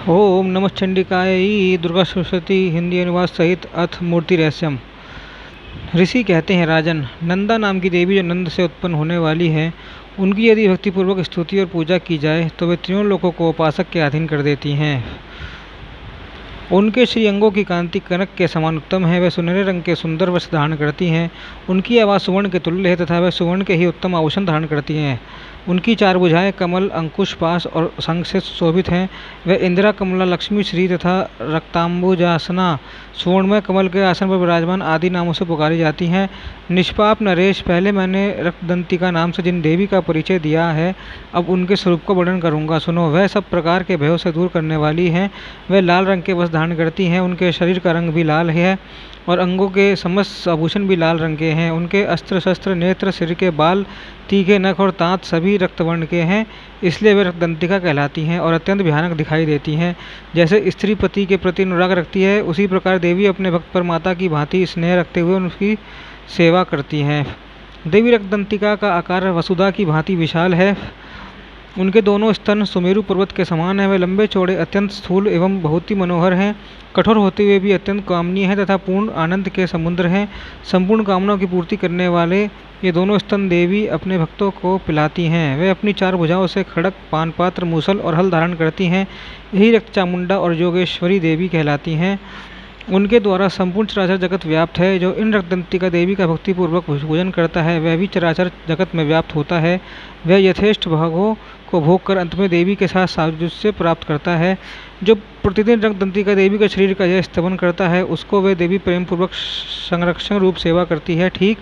ओम नमः चंडिकायै दुर्गा सरस्वती हिंदी अनुवाद सहित अथ मूर्ति रहस्यम। ऋषि कहते हैं, राजन, नंदा नाम की देवी जो नंद से उत्पन्न होने वाली है, उनकी यदि भक्तिपूर्वक स्तुति और पूजा की जाए तो वे तीनों लोगों को उपासक के अधीन कर देती हैं। उनके श्री अंगों की कांति कनक के समान उत्तम है। वे सुनहरे रंग के सुंदर वस्त्र धारण करती हैं। उनकी आवाज़ सुवर्ण के तुल्य है तथा वे सुवर्ण के ही उत्तम आभूषण धारण करती हैं। उनकी चार भुजाएं कमल, अंकुश, पाश और शंख से शोभित हैं। वे इंदिरा, कमला, लक्ष्मी, श्री तथा रक्तांबुजासना, सुवर्णमय कमल के आसन पर विराजमान आदि नामों से पुकारी जाती हैं। निष्पाप नरेश, पहले मैंने रक्तदंतिका नाम से जिन देवी का परिचय दिया है, अब उनके स्वरूप का वर्णन करूँगा, सुनो। वह सब प्रकार के भयों से दूर करने वाली हैं। वे लाल रंग के वस्त्र धारण करती हैं। उनके शरीर का रंग भी लाल है और अंगों के समस्त आभूषण भी लाल रंग के हैं। उनके अस्त्र शस्त्र, नेत्र, सिर के बाल, तीखे नख और दांत सभी रक्तवर्ण के हैं। इसलिए वे रक्तदंतिका कहलाती हैं और अत्यंत भयानक दिखाई देती हैं। जैसे स्त्री पति के प्रति अनुराग रखती है, उसी प्रकार देवी अपने भक्त पर माता की भांति स्नेह रखते हुए उनकी सेवा करती हैं। देवी रक्तदंतिका का आकार वसुधा की भांति विशाल है। उनके दोनों स्तन सुमेरु पर्वत के समान हैं। वे लंबे चौड़े, अत्यंत स्थूल एवं बहुत ही मनोहर हैं। कठोर होते हुए भी अत्यंत कामनीय हैं तथा पूर्ण आनंद के समुद्र हैं। संपूर्ण कामनाओं की पूर्ति करने वाले ये दोनों स्तन देवी अपने भक्तों को पिलाती हैं। वे अपनी चार भुजाओं से खड़ग, पानपात्र, मूसल और हल धारण करती हैं। यही रक्त चामुंडा और योगेश्वरी देवी कहलाती हैं। उनके द्वारा संपूर्ण चराचर जगत व्याप्त है। जो इन रक्तदंतिका देवी का भक्तिपूर्वक पूजन करता है, वह भी चराचर जगत में व्याप्त होता है। वह यथेष्ट भागों को भोग कर अंत में देवी के साथ सायुज्य प्राप्त करता है। जो प्रतिदिन रक्तदंतिका देवी के शरीर का यह स्तवन करता है, उसको वह देवी प्रेम पूर्वक संरक्षण रूप सेवा करती है, ठीक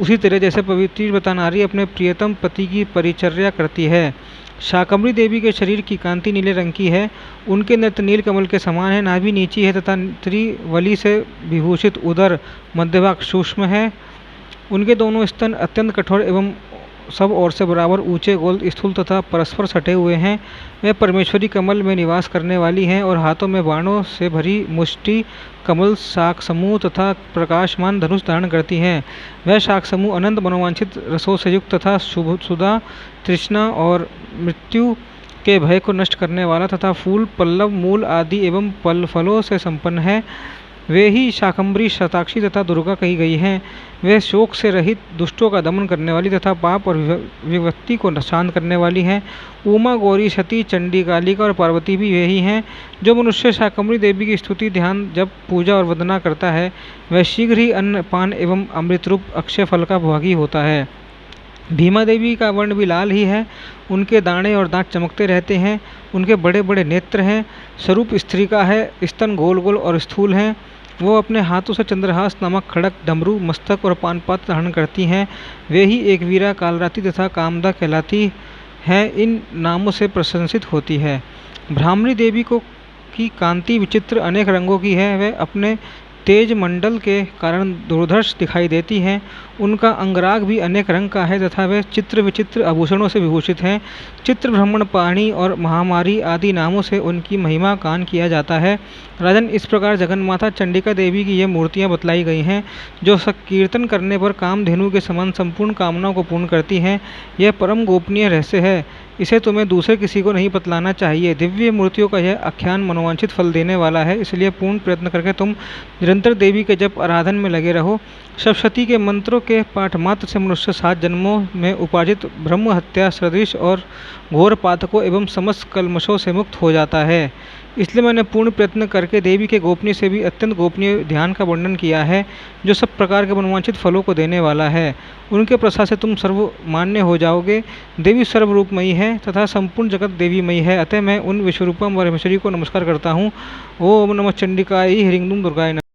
उसी तरह जैसे पवित्र व्रता नारी अपने प्रियतम पति की परिचर्या करती है। शाकंभरी देवी के शरीर की कांति नीले रंग की है। उनके नेत्र नील कमल के समान है। नाभि नीची है तथा त्रिवली से विभूषित उदर मध्यभाग सूक्ष्म है। उनके दोनों स्तन अत्यंत कठोर एवं सब ओर से बराबर ऊंचे, गोल, स्थूल तथा परस्पर सटे हुए हैं। वे परमेश्वरी कमल में निवास करने वाली हैं और हाथों में बाणों से भरी मुष्टि, कमल, शाक समूह तथा प्रकाशमान धनुष धारण करती हैं। वह शाक समूह अनंत मनोवांछित रसों से युक्त तथा सुधा, तृष्णा और मृत्यु के भय को नष्ट करने वाला तथा फूल, पल्लव, मूल आदि एवं फलों से संपन्न है। वे ही शाकंभरी, शताक्षी तथा दुर्गा कही गई हैं। वे शोक से रहित, दुष्टों का दमन करने वाली तथा पाप और विपत्ति को शांत करने वाली हैं। उमा, गौरी, सती, चंडी, कालिका और पार्वती भी यही हैं। जो मनुष्य शाकंभरी देवी की स्तुति, ध्यान, जप, पूजा और वंदना करता है, वह शीघ्र ही अन्न, पान एवं अमृत रूप अक्षय फल का भागी होता है। भीमा देवी का वर्ण भी लाल ही है। उनके दाढ़ें और दांत चमकते रहते हैं। उनके बड़े बड़े नेत्र हैं। स्वरूप स्त्री का है। स्तन गोल गोल और स्थूल हैं। वो अपने हाथों से चंद्रहास नामक खड़क, डमरू, मस्तक और पानपात्र धारण करती हैं। वे ही एक वीरा, कालरात्रि तथा कामदा कहलाती हैं। इन नामों से प्रशंसित होती है। ब्राह्मणी देवी को की कांति विचित्र अनेक रंगों की है। वह अपने तेज मंडल के कारण दुर्धर्ष दिखाई देती हैं। उनका अंगराग भी अनेक रंग का है तथा वे चित्र विचित्र आभूषणों से विभूषित हैं। चित्र, ब्रह्मण, पाणी और महामारी आदि नामों से उनकी महिमा गान किया जाता है। राजन, इस प्रकार जगन्माता चंडिका देवी की ये मूर्तियाँ बतलाई गई हैं, जो कीर्तन करने पर कामधेनु के समान संपूर्ण कामनाओं को पूर्ण करती हैं। यह परम गोपनीय रहस्य है। इसे तुम्हें दूसरे किसी को नहीं बतलाना चाहिए। दिव्य मूर्तियों का यह आख्यान मनोवांछित फल देने वाला है, इसलिए पूर्ण प्रयत्न करके तुम निरंतर देवी के जप आराधन में लगे रहो। सप्तशती के मंत्रों के पाठ मात्र से मनुष्य 7 जन्मों में उपार्जित ब्रह्म हत्या सदृश और घोर पातकों एवं समस्त कल्मशों से मुक्त हो जाता है। इसलिए मैंने पूर्ण प्रयत्न करके देवी के गोपनीय से भी अत्यंत गोपनीय ध्यान का वर्णन किया है, जो सब प्रकार के मनोवांछित फलों को देने वाला है। उनके प्रसाद से तुम सर्वमान्य हो जाओगे। देवी सर्वरूपमयी है तथा संपूर्ण जगत देवीमयी है। अतः मैं उन विश्वरूपम परमेश्वरी को नमस्कार करता हूँ। ओम नमः चंडिकायै ह्रीं दुर्गाय नमः।